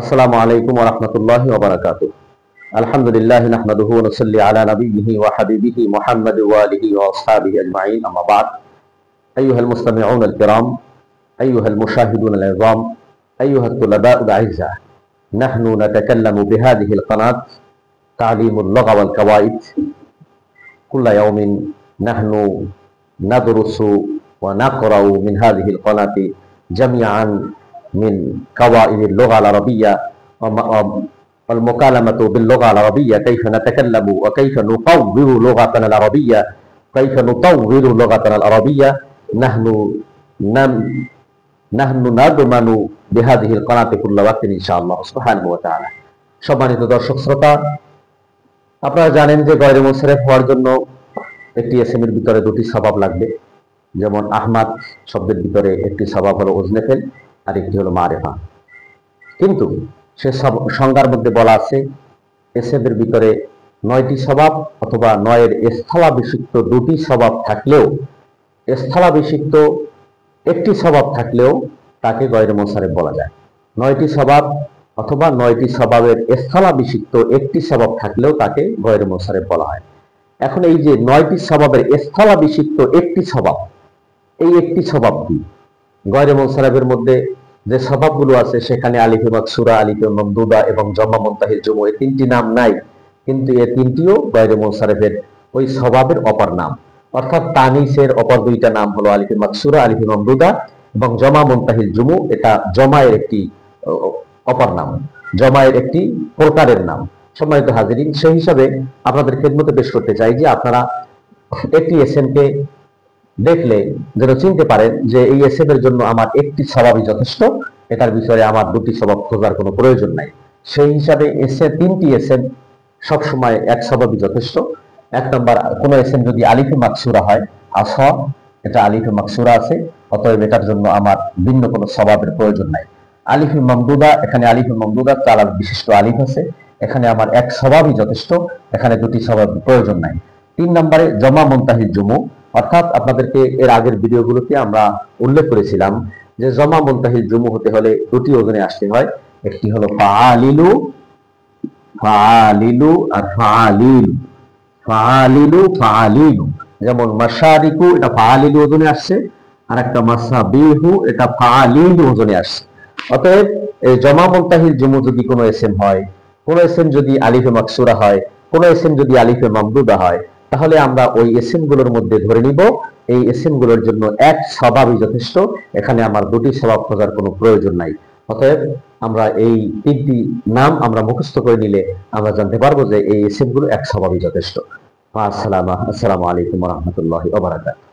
আসসালামু আলাইকুম ওয়া রাহমাতুল্লাহি ওয়া বারাকাতুহু। আলহামদুলিল্লাহ নাহমাদুহু ওয়া নুসাল্লি আলা নাবিয়্যিহি ওয়া হাবিবিহি মুহাম্মাদ ওয়া আলিহি ওয়া আসহাবিহি আজমাইন, আম্মা বা'দ। আইয়ুহাল মুস্তামিউন আল কিরাম, আইয়ুহাল মুশাহিদুন আল ইযাম, আইয়ুহাত তুলাবাউল আ'ইজ্জা, নাহনু নাতাকাল্লামু বিহাদিহিল কানাত তা'লিমুল লুগা ওয়াল কাওয়াইদ। কুল্লা ইয়াউমিন নাহনু নাদরুসু ওয়া নাকরাউ মিন হাযিহিল কানাতি জামিআন من قواعد اللغة العربية والمكالمة باللغة العربية، كيف نتكلم وكيف نطور لغتنا العربية، كيف نطور لغتنا العربية. نحن نضمن بهذه القناة كل وقت إن شاء الله سبحانه وتعالى. সম্মানিত দর্শক শ্রোতা, আপনারা জানেন যে গয়রে মুনসারিফ হওয়ার জন্য একটি এসএমের ভিতরে দুটি সবাব লাগবে। যেমন আহমদ শব্দের ভিতরে একটি সবাব হলো ওজনেফেল, আর একটি হলো মারেফা। কিন্তু সে সংজ্ঞার মধ্যে বলা আছে এসএমের ভিতরে 9টি স্বভাব অথবা 9-এর স্থলাভিষিক্ত 2টি স্বভাব থাকলেও, স্থলাভিষিক্ত একটি স্বভাব থাকলেও তাকে গয়রে মুনসারিফ বলা যায়। 9টি স্বভাব অথবা 9টি স্বভাবের স্থলাভিষিক্ত একটি স্বভাব থাকলেও তাকে গয়রে মুনসারিফ বলা হয়। এখন এই যে 9টি স্বভাবের স্থলাভিষিক্ত একটি স্বভাব, এই একটি স্বভাব কি? গয়রে মুনসারিফের মধ্যে যে স্বভাবগুলো আছে সেখানে আলিফে মাকসুরা, আলিফে মামদুদা এবং জম্মা মুনতাহিল জুমু, এই 3টি নাম নাই, কিন্তু এই 3টিও গয়রে মুনসারিফের ওই স্বভাবের অপর নাম। অর্থাৎ তানিসের অপর 2টা নাম হলো আলিফে মাকসুরা, আলিফে মামদুদা এবং জমা মুনতাহিল জুমু। এটা জমায়ের একটি অপর নাম, জমায়ের একটি প্রকারের নাম। সম্মানিত হাজিরিন, সেই হিসাবে আপনাদের খেদমতে পেশ করতে চাই যে আপনারা একটি এসএমকে দেখলে যেন চিনতে পারেন যে এই এসএমের জন্য আমার একটি স্বভাবই যথেষ্ট, এটার বিষয়ে আমার 2টি স্বভাব খোঁজার কোনো প্রয়োজন নাই। সেই হিসাবে 3টি এসএম সবসময় এক স্বভাবই যথেষ্ট। 1 নম্বর, কোন এসএম যদি আলিফে মাকসুরা হয়, আসা, এটা আলিফে মাকসুরা আছে, অতএব এটার জন্য আমার ভিন্ন কোনো স্বভাবের প্রয়োজন নাই। আলিফে মামদুদা, এখানে আলিফে মামদুদা 4 বিশিষ্ট আলিফ আছে, এখানে আমার এক স্বভাবই যথেষ্ট, এখানে 2টি স্বভাবের প্রয়োজন নাই। 3 নম্বরে জমা মুনতাহিল জুমু, অর্থাৎ আপনাদেরকে এর আগের ভিডিওগুলোতে আমরা উল্লেখ করেছিলাম যে জমা মুনতাহিল জুমু হতে হলে 2টি ওজনে আসতে হয়। একটি হলো ফাআলিলু, ফাআলিলু আর ফাআলিলু, ফাআলিলু ফাআলিলু। যেমন মাশারিকু, এটা ফাআলিলু ওজনে আসছে, আর একটা মাসাবিহু, এটা ফাআলিলু ওজনে আসছে। অতএব এই জমা মুনতাহিল জুমু যদি কোনো এসএম হয়, কোনো এসএম যদি আলিফে মাকসুরা হয়, কোনো এসএম যদি আলিফে মামদুদা হয়, তাহলে আমরা ওই এসএম গুলোর মধ্যে ধরে নিব এই এসএম গুলোর জন্য এক স্বভাবই যথেষ্ট, এখানে আমার 2টি স্বভাব খোঁজার কোনো প্রয়োজন নাই। অতএব আমরা এই 3টি নাম মুখস্থ করে নিলে আমরা জানতে পারবো যে এই এসএম গুলো এক স্বভাবই যথেষ্ট। আসসালামু আলাইকুম ওয়া রাহমাতুল্লাহি ওয়া বারাকাতুহু।